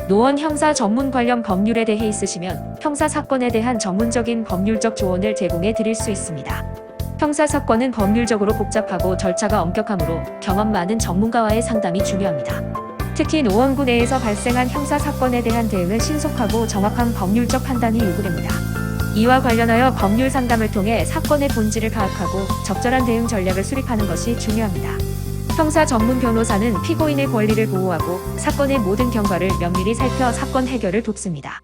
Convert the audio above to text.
노원 형사 전문 관련 법률에 대해 있으시면 형사 사건에 대한 전문적인 법률적 조언을 제공해 드릴 수 있습니다. 형사 사건은 법률적으로 복잡하고 절차가 엄격하므로 경험 많은 전문가와의 상담이 중요합니다. 특히 노원구 내에서 발생한 형사 사건에 대한 대응은 신속하고 정확한 법률적 판단이 요구됩니다. 이와 관련하여 법률 상담을 통해 사건의 본질을 파악하고 적절한 대응 전략을 수립하는 것이 중요합니다. 형사 전문 변호사는 피고인의 권리를 보호하고 사건의 모든 경과를 면밀히 살펴 사건 해결을 돕습니다.